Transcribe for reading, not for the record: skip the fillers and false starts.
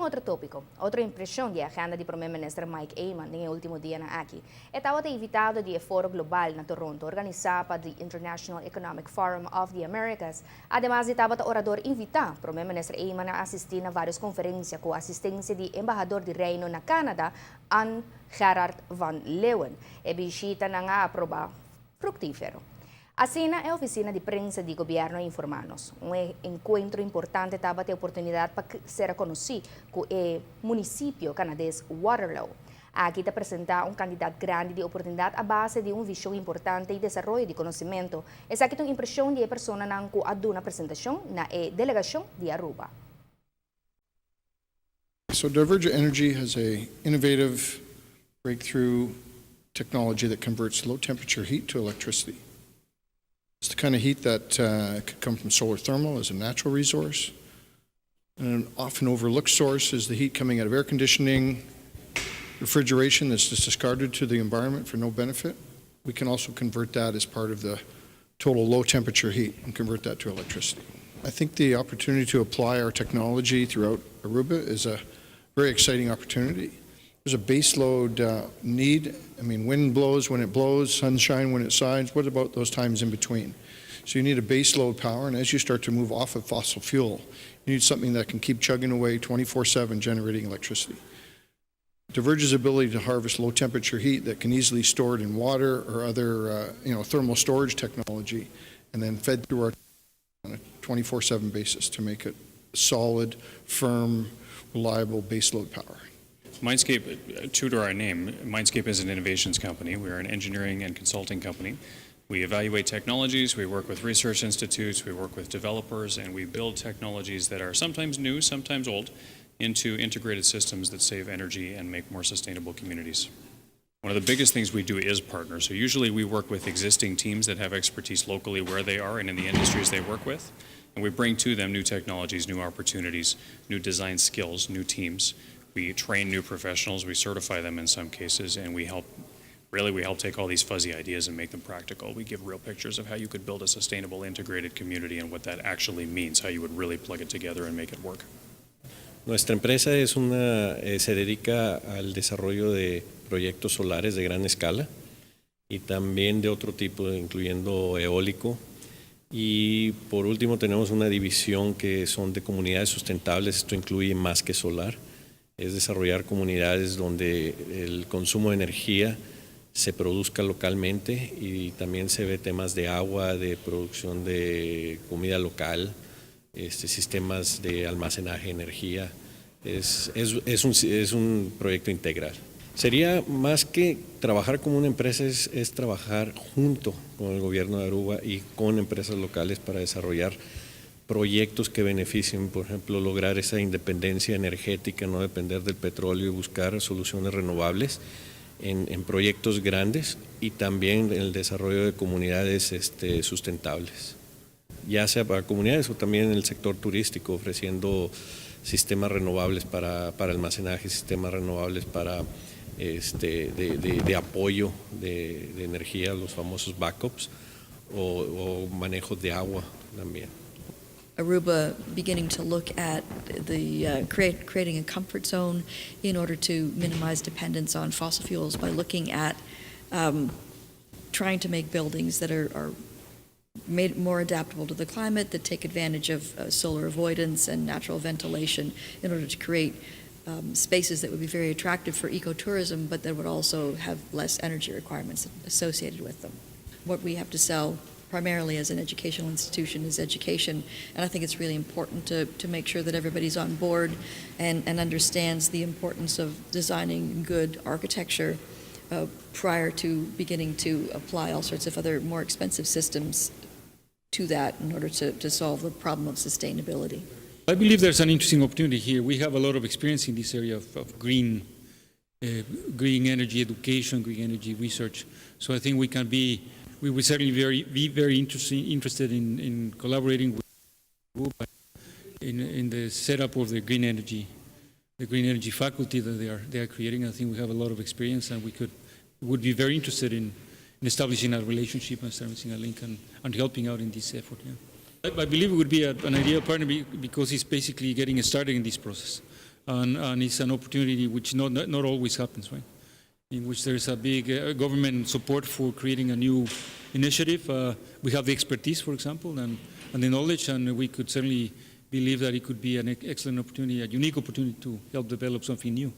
outro tópico, outra impressão de agenda de Primeiro-Ministro Mike Eyman no último dia na aqui. Estava invitado de Foro Global na Toronto, organizado para the International Economic Forum of the Americas. Además, estava o orador invitado Primeiro-Ministro Eyman a assistir a várias conferências com a assistência de embaixador de Reino na Canadá, Anne Gerard van Leeuwen. E Bishita na nga aproba fructífero. Assim, a oficina de prensa do governo informa-nos. Encontro importante estava a oportunidade para ser conhecido com o município canadense Waterloo. Aqui está apresentar candidato grande de oportunidade à base de visão importante e desenvolvimento de conhecimento. Essa aqui é uma impressão de pessoa que aduna apresentação na delegação de Aruba. So Divergent Energy has a innovative breakthrough technology that converts low temperature heat to electricity. It's the kind of heat that could come from solar thermal as a natural resource. And an often overlooked source is the heat coming out of air conditioning, refrigeration that's just discarded to the environment for no benefit. We can also convert that as part of the total low temperature heat and convert that to electricity. I think the opportunity to apply our technology throughout Aruba is a very exciting opportunity. There's a base load need. I mean, wind blows when it blows, sunshine when it shines. What about those times in between? So you need a base load power, and as you start to move off of fossil fuel, you need something that can keep chugging away 24/7 generating electricity. Diverge's ability to harvest low temperature heat that can easily store it in water or other thermal storage technology and then fed through our on a 24/7 basis to make it solid, firm, reliable base load power. Mindscape, true to our name, Mindscape is an innovations company. We are an engineering and consulting company. We evaluate technologies, we work with research institutes, we work with developers, and we build technologies that are sometimes new, sometimes old, into integrated systems that save energy and make more sustainable communities. One of the biggest things we do is partner. So usually we work with existing teams that have expertise locally where they are and in the industries they work with, and we bring to them new technologies, new opportunities, new design skills, new teams. We train new professionals, we certify them in some cases, and we help take all these fuzzy ideas and make them practical. We give real pictures of how you could build a sustainable integrated community and what that actually means, how you would really plug it together and make it work. Nuestra empresa se dedica al desarrollo de proyectos solares de gran escala y también de otro tipo, incluyendo eólico. Y por último tenemos una división que son de comunidades sustentables. Esto incluye más que solar. Es desarrollar comunidades donde el consumo de energía se produzca localmente y también se ve temas de agua, de producción de comida local, sistemas de almacenaje de energía. Es un proyecto integral. Sería más que trabajar como una empresa, es trabajar junto con el gobierno de Aruba y con empresas locales para desarrollar proyectos que beneficien, por ejemplo, lograr esa independencia energética, no depender del petróleo y buscar soluciones renovables en proyectos grandes y también en el desarrollo de comunidades sustentables, ya sea para comunidades o también en el sector turístico, ofreciendo sistemas renovables para almacenaje, sistemas renovables para de apoyo de energía, los famosos backups, o manejos de agua también. Aruba beginning to look at the creating a comfort zone in order to minimize dependence on fossil fuels by looking at trying to make buildings that are made more adaptable to the climate, that take advantage of solar avoidance and natural ventilation in order to create spaces that would be very attractive for ecotourism, but that would also have less energy requirements associated with them. What we have to sell primarily as an educational institution is education, and I think it's really important to make sure that everybody's on board and understands the importance of designing good architecture prior to beginning to apply all sorts of other more expensive systems to that in order to solve the problem of sustainability. I believe there's an interesting opportunity here. We have a lot of experience in this area of green energy education, green energy research. So I think we would certainly be very interested in collaborating with Aruba in the setup of the green energy faculty that they are creating. I think we have a lot of experience, and we would be very interested in establishing a relationship and establishing a link and helping out in this effort. Yeah. I believe it would be an ideal partner because he's basically getting started in this process. and it's an opportunity which not always happens, right? In which there is a big government support for creating a new initiative. We have the expertise, for example, and the knowledge, and we could certainly believe that it could be an excellent opportunity, a unique opportunity to help develop something new.